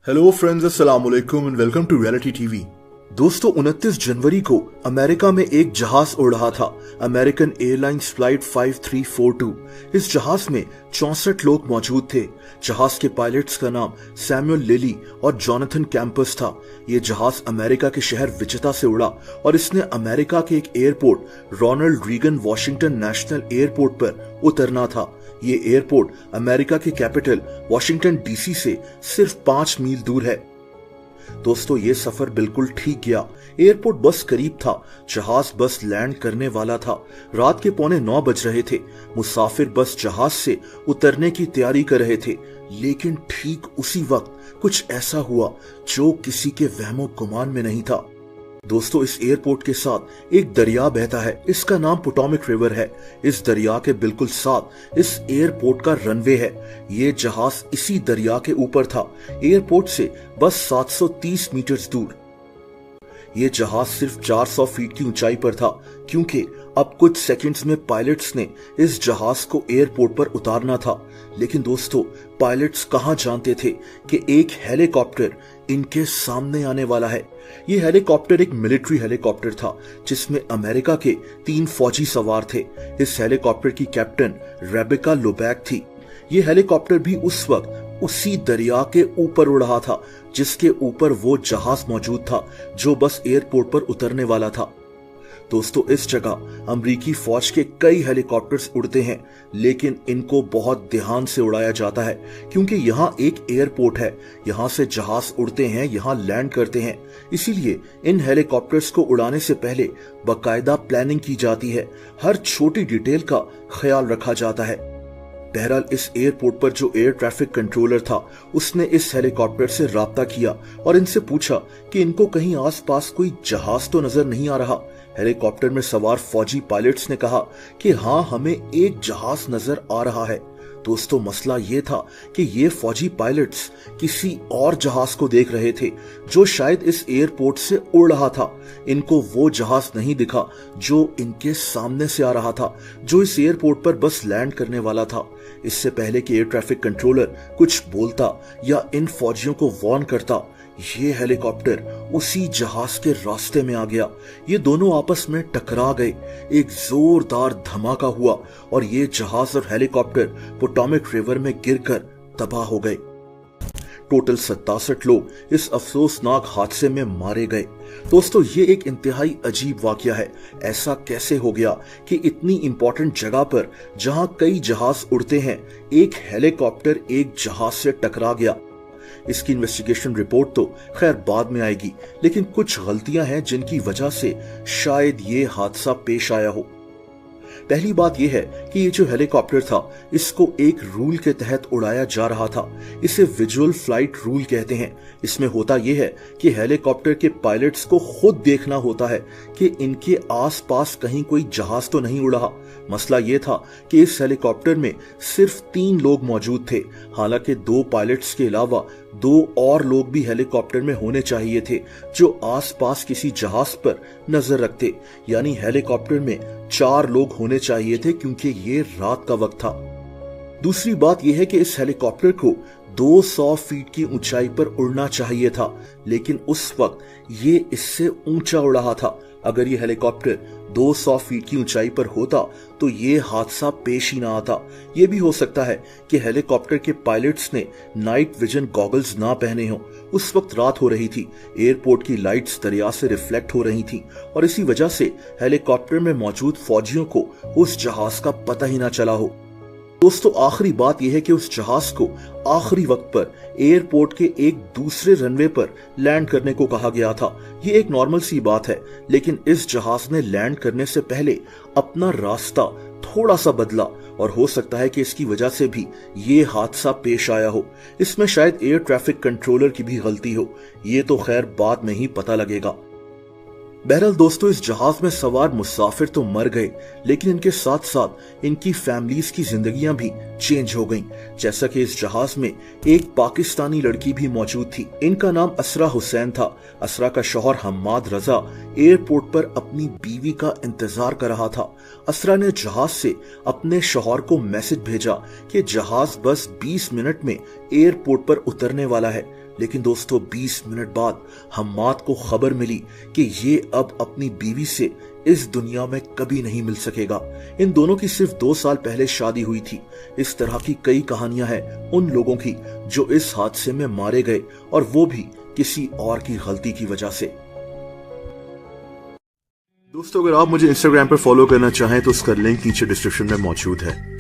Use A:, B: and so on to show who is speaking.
A: Hello friends, अस्सलाम वालेकुम and welcome to reality TV. दोस्तों, 29 जनवरी को अमेरिका में एक जहाज उड़ रहा था, अमेरिकन एयरलाइंस फ्लाइट 5342। इस जहाज में 64 लोग मौजूद थे। जहाज के पायलट्स का नाम सैमुअल लिली और जोनाथन कैंपस था। ये जहाज अमेरिका के शहर विचिता से उड़ा और इसने अमेरिका के एक airport Ronald Reagan Washington National Airport पर उतरना था। ये एयरपोर्ट अमेरिका के कैपिटल वाशिंगटन डीसी से सिर्फ 5 मील दूर है। दोस्तों, ये सफर बिल्कुल ठीक गया। एयरपोर्ट बस करीब था, जहाज बस लैंड करने वाला था। रात के 8:45 बज रहे थे। मुसाफिर बस जहाज से उतरने की तैयारी कर रहे थे, लेकिन ठीक उसी वक्त कुछ ऐसा हुआ जो किसी के वहमो गुमान में नहीं था। दोस्तों, इस एयरपोर्ट के साथ एक दरिया बहता है, इसका नाम पोटोमिक रिवर है। इस दरिया के बिल्कुल साथ इस एयरपोर्ट का रनवे है। ये जहाज इसी दरिया के ऊपर था, एयरपोर्ट से बस 730 मीटर दूर। ये जहाज सिर्फ 400 फीट की ऊंचाई पर था, क्योंकि अब कुछ सेकंड्स में पायलट्स ने इस जहाज को एयरपोर्ट पर उतारना था। लेकिन दोस्तों, पायलट्स कहां जानते थे कि एक हेलीकॉप्टर इनके सामने आने वाला है। ये हेलीकॉप्टर एक मिलिट्री हेलीकॉप्टर था, जिसमें अमेरिका के 3 फौजी सवार थे। इस हेलीकॉप्टर की कैप्टन रेबेका लोबैक थी। ये हेलीकॉप्टर भी उस वक्त उसी दरिया के ऊपर उड़ रहा था, जिसके ऊपर वो जहाज मौजूद था जो बस एयरपोर्ट पर उतरने वाला था। दोस्तों, इस जगह अमेरिकी फौज के कई हेलीकॉप्टर्स उड़ते हैं, लेकिन इनको बहुत ध्यान से उड़ाया जाता है, क्योंकि यहाँ एक एयरपोर्ट है। यहाँ से जहाज उड़ते हैं, यहाँ लैंड करते हैं। इसीलिए इन हेलीकॉप्टर्स को उड़ाने से पहले बाकायदा प्लानिंग की जाती है। हर छोटी डिटेल का ख्याल रखा जाता है। बहरहाल, इस एयरपोर्ट पर जो एयर ट्रैफिक कंट्रोलर था, उसने इस हेलीकॉप्टर से राब्ता किया और इनसे पूछा कि इनको कहीं आसपास कोई जहाज तो नजर नहीं आ रहा। हेलीकॉप्टर में सवार फौजी पायलट्स ने कहा कि हाँ, हमें एक जहाज नजर आ रहा है। दोस्तों, मसला ये था कि ये फौजी पायलट्स किसी और जहाज को देख रहे थे जो शायद इस एयरपोर्ट से उड़ रहा था। इनको वो जहाज नहीं दिखा जो इनके सामने से आ रहा था, जो इस एयरपोर्ट पर बस लैंड करने वाला था। इससे पहले कि एयर ट्रैफिक कंट्रोलर कुछ बोलता या इन फौजियों को वार्न करता, ये हेलीकॉप्टर उसी जहाज के रास्ते में आ गया। ये दोनों आपस में टकरा गए, एक जोरदार धमाका हुआ और ये जहाज और हेलीकॉप्टर पोटोमिक रिवर में गिरकर तबाह हो गए। टोटल 67 लोग इस अफसोसनाक हादसे में मारे गए। दोस्तों, ये एक इंतहाई अजीब वाकया है। ऐसा कैसे हो गया कि इतनी इंपॉर्टेंट जगह पर, जहां कई जहाज उड़ते हैं, एक हेलीकॉप्टर एक जहाज से टकरा गया। इसकी इन्वेस्टिगेशन रिपोर्ट तो खैर बाद में आएगी, लेकिन कुछ गलतियां हैं जिनकी वजह से शायद ये हादसा पेश आया हो। पहली बात यह है कि ये जो हेलीकॉप्टर था, इसको एक रूल के तहत उड़ाया जा रहा था। इसे विजुअल फ्लाइट रूल कहते हैं। इसमें होता यह है कि हेलीकॉप्टर के पायलट्स को खुद देखना होता है कि इनके आसपास कहीं कोई जहाज तो नहीं उड़ रहा। मसला यह था कि इस हेलीकॉप्टर में सिर्फ 3 लोग मौजूद थे। हालांकि 2 पायलट्स के अलावा 2 और लोग भी हेलीकॉप्टर में होने चाहिए थे, जो आसपास किसी जहाज पर नजर रखते। यानी हेलीकॉप्टर में 4 लोग होने चाहिए थे, क्योंकि ये रात का वक्त था। दूसरी बात यह है कि इस हेलीकॉप्टर को 200 फीट की ऊंचाई पर उड़ना चाहिए था, लेकिन उस वक्त ये इससे ऊंचा उड़ रहा था। अगर ये हेलीकॉप्टर 200 फीट की ऊंचाई पर होता तो ये हादसा पेश ही ना आता। ये भी हो सकता है कि हेलीकॉप्टर के पायलट्स ने नाइट विजन गॉगल्स ना पहने हों। उस वक्त रात हो रही थी, एयरपोर्ट की लाइट्स दरिया से रिफ्लेक्ट हो रही थी और इसी वजह से हेलीकॉप्टर में मौजूद फौजियों को उस जहाज का पता ही ना चला हो। दोस्तों, आखिरी बात यह है कि उस जहाज को आखिरी वक्त पर एयरपोर्ट के एक दूसरे रनवे पर लैंड करने को कहा गया था। ये एक नॉर्मल सी बात है, लेकिन इस जहाज ने लैंड करने से पहले अपना रास्ता थोड़ा सा बदला और हो सकता है कि इसकी वजह से भी ये हादसा पेश आया हो। इसमें शायद एयर ट्रैफिक कंट्रोलर की भी गलती हो। ये तो खैर बाद में ही पता लगेगा। बहरहाल दोस्तों, इस जहाज में सवार मुसाफिर तो मर गए, लेकिन इनके साथ साथ इनकी फैमिलीज की जिंदगियां भी चेंज हो गईं। जैसा कि इस जहाज में एक पाकिस्तानी लड़की भी मौजूद थी। इनका नाम असरा हुसैन था। असरा का शौहर हम्माद रजा एयरपोर्ट पर अपनी बीवी का इंतजार कर रहा था। असरा ने जहाज से अपने शौहर को मैसेज भेजा कि जहाज बस 20 मिनट में एयरपोर्ट पर उतरने वाला है। लेकिन दोस्तों 20 मिनट बाद हम्माद को खबर मिली कि ये अब अपनी बीवी से इस दुनिया में कभी नहीं मिल सकेगा। इन दोनों की सिर्फ 2 साल पहले शादी हुई थी। इस तरह की कई कहानियां हैं उन लोगों की जो इस हादसे में मारे गए, और वो भी किसी और की गलती की वजह से। दोस्तों, अगर आप मुझे इंस्टाग्राम पर फॉलो करना चाहें तो उसका लिंक नीचे डिस्क्रिप्शन में मौजूद है।